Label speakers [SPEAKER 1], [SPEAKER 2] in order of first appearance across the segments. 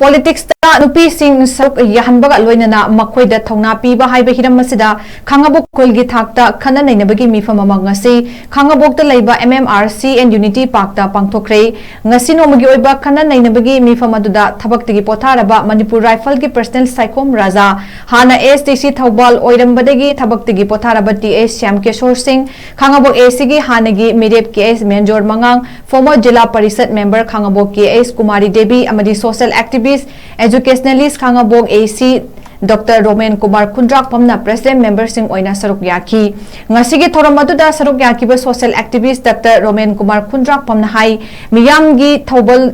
[SPEAKER 1] Politics ta Nupi sing Saruk Yahnbaga Loinana Makhoi Da Thouna Piba Haiba Hiram Sida Khangabok KHUL gi THAK ta KHNNA NEINABA MIPHAM ngasi Khangabok da LEIBA MMRC and Unity Park ta PANGTHOK-KHRE ngasi nomagi oiba KHNNA NEINABA MIPHAM aduda thabak tigi potharaba Manipur Rifle gi Personal Saikom Raja Hana STC Thawbal oirambadagi thabak tigi potharaba TS Syam Kishore Singh Khangabok AC gi hanagi Mirep KS Menjor Mangang former Jila Parishad member Khangabok KS Kumari Devi amadi social activist educationalist Khangabok AC Dr. Roman Kumar Kundrak Pamna President member Singh Oina Saruk Yaki ngasigi thoram aduda Saruk Yaki ba social activist Dr. Roman Kumar Kundrak Pamna hai miyamgi thobal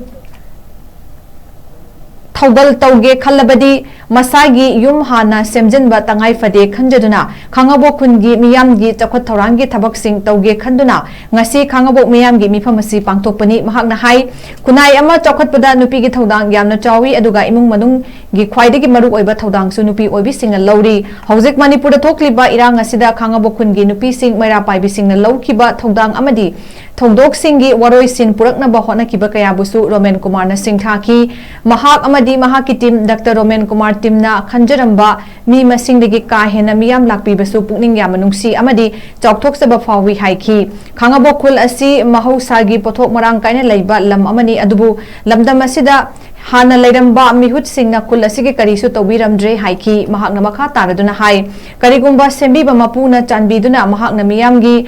[SPEAKER 1] tauge khalabadi masagi yum hana semjenba tangai fade khanjaduna Khangabok khungi miyamgi chakhot thorangi thabak sing tauge khanduna ngasi Khangabok miyamgi MIPHAM asi pangthokpani mahakna hai kunai ama chakhotpada nupi gi thodang yamna chawi aduga imung manung gi khwaidagi maru oiba thodang su nupi oibi singna lawri hojik manipur da thokliba irang asida Khangabok khungi nupi sing maira paibi singna lawkiba thodang amadi thongdok singi waroi sin purakna ba hona kiba kaya busu Roman Kumar na sing thaki mahak amadi mahaki team Dr. Roman Kumar timna khanjaramba mi masingdagi KHNNA miyam lakpi basu pukning yamanungsi amadi chokthok saba fawi haiki Khangabok KHUL asi mahausagi pothok marang kaina leiba lam amani adubu lamdam asida hana leiramba mihut singna KHUL asigi karisu tobiramdre haiki mahakna makha taraduna hai karigumba sembiba mapuna chanbiduna mahakna miyamgi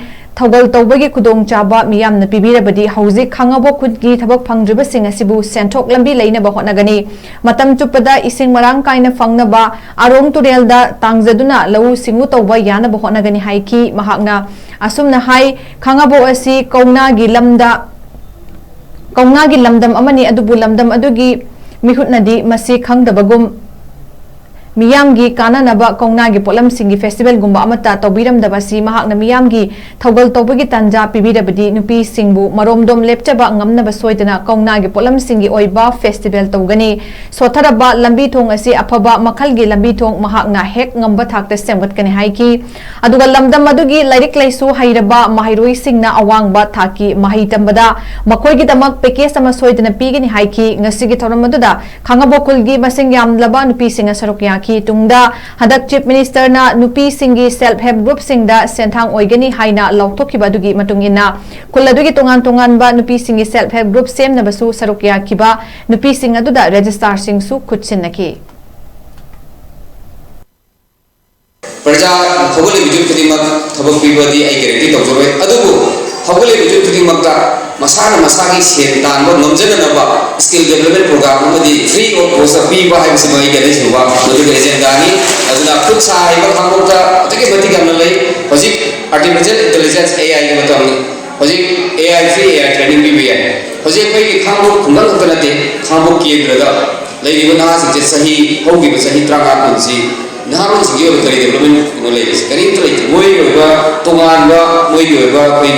[SPEAKER 1] Thogal Tawbagi Kudong Chaba Miyam na Pibirabadi Hauzik Khangabok Khungi Thabak Phangdriba Sing asibu Senthok Lambi Leinaba Hotnagani Matam Chupada Ising Marang Kaina Fangnaba Arong Turelda Tangzaduna Lau Singu Tawba Yanaba Hotnagani Haiki Mahakna Asumna Hai Khangabok asi Kauna gi lamdam amani adubu lamdam adugi mihutnadi masi khangdabagum Miyamgi kananaba Kauna gi polam singi festival gumba amata tawbiram dabasi mahakna miyamgi thogal tawbagi tanja pibirabadi nupi singbu maromdom lepchaba ngamnaba soidana Kauna gi polam singi oiba festival tawgani sotharaba lambi thong asi afaba makhalgi lambi thong mahakna hek ngamba thakta semgatkani haiki aduga lamdam adugi lairik laisu hairaba mahairoi singna awangba thaki mahitambada makhoi gi damak package ama soidana pigani haiki ngasigi thoram aduda Khangabok KHUL gi masing yamlaba nupi singa Saruk Yaki tungda hadak chief minister na nupi singi self help group singda senthang oigani haina lauthokiba dugi matungina KHUL adugi tungan ba nupi singi self help group semna basu Saruk Yaki ba nupi sing aduda registrar sing su khutsinaki
[SPEAKER 2] Praja hogole bijut khudimak thabak pibadi ai guarantee tawjoroi adubu hogole bijut khudimaka masana masagi sen tanba ngamjanaba skill development program amadi free of cost piba hai simai gade suba madu agenda ni aduna khud sa haiba khangokta atake bati gamna lai hojik artificial intelligence AI ni matami hojik AI free AI training bi biya hojik pai khangok khungal khotnate khangok kendrada lai na sije sahi hogi sahi tranga kunsi naharon sigi or kari development knowledge kari to moi oiba tonganba moi oiba koi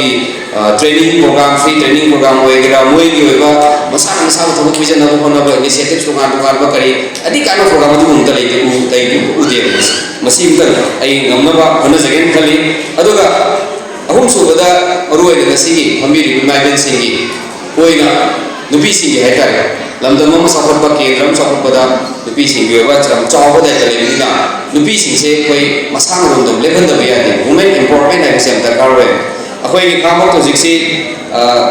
[SPEAKER 2] training program free training program oigira moi oiba masana masana thobok vision na hona ba initiatives tongan ba kari adi kana program du unta lai u de masi unta ai ngamna ba hona jagen khali aduga ahum subada aroi na sigi hamiri maiben singi oina nupi singi haitare lamdam ma support ba kendram support ba nupi singi oiba cham chawa da telebina nupi singse koi masang rondom leban da bayani women empowerment ai sem da karwe akhoi gi Khangabok to jiksi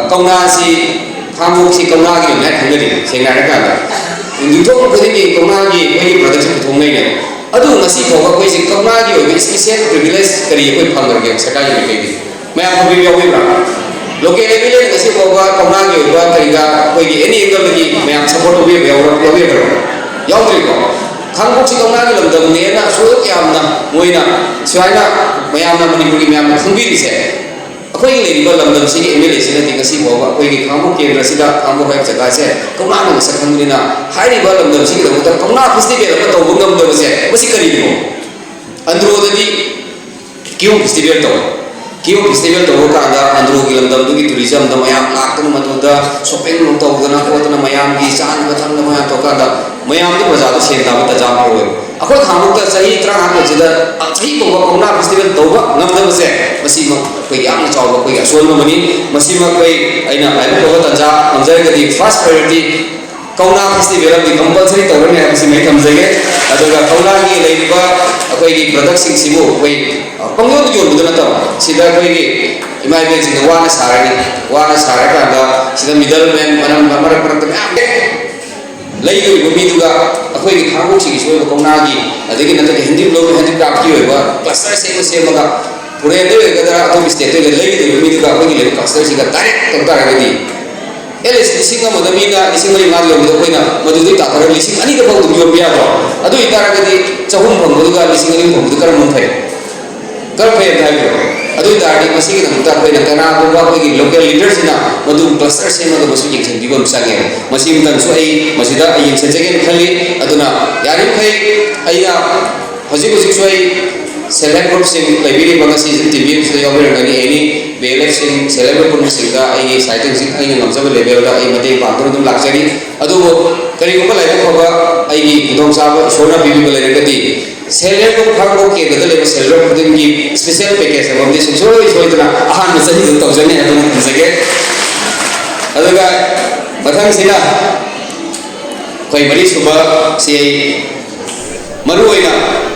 [SPEAKER 2] Kauna si Khangabok si Kauna gi na khangari sengna ra ka induthok khudingi Kauna gi koi production thongai ne adu ngasi thoga koi si Kauna gi oi special privilege kari koi phangar ge sakai gi kei मैं आपको भी याद होगा लोके level में ऐसे होगा कौना के ऊपर करेगा कोई की एनी एंगल में मैं आप सपोर्ट भी करो याद रखो Khangabok si Kauna gi lamdam ne na so yamna moina swaina mayamna manipuri mayam khungbi se akhoi le riba lamdam si MLA si na tingasi boba akhoi gi Khangabok kendra sida Khangabok hai jaga se Kauna na sa khangni na hai riba lamdam si gi da Kauna festival ka to bungam da se masi kari no andro dadi kyu festival to Kyo festival to ka da andro gi lamdam du gi tourism da mayam lakna matuda shopping no to gana ko na mayam gi chan bathang na mayam to ka da mayam du baza da sen da ta jam ho akhoi Khangabok ta sahi tra ha ko jida sahi ko Kauna festival to ba ngam da se masi ma ko yam chaw ba ko ya sol ma mani masi ma ko aina ai ko ta ja amjai ga di first priority Thouna Festival di compulsory tawran ya si mai kamjage aduga Thouna gi leiba akoi gi product sing sibu koi pangyo di jor budana taw sida koi gi imai be sing wana saraka da sida middleman manam mamara product leidu gumi duga akoi gi khangok sing so Thouna gi adegi nata hindi blog hindi craft ki hoiba cluster se maga pure de gadara atom state de leidu gumi duga akoi gi le cluster sing ga direct tawtara gadi LS lising ama damina lising mari mari yom dokoina madudi takara lising ani da bawdu yom biya ba adu itara gadi chahum phangbuduga lising ani phangbudu kar mun thai kar phai thai adu itara di masigi nam ta koina kana ko ba ko local leaders ina madu cluster se ma basu yeng chen bibam sange masim tan so ai masida ai yeng chen gen khali aduna yari khai aina hoji so ai select group sing library banga season tv so yober ngani any BLF sing select group sing da ai citing sing ai ngamjaba level da ai mate pangtor dum lakjari adu kari ko lai ko ba ai gi kudong sa ba Thouna Piba lai ka di select group khangbo ke da le select group din gi special package ba di sing so idna ahan sa hi to jane adu sage adu ga mathang sina koi bari suba si maru oina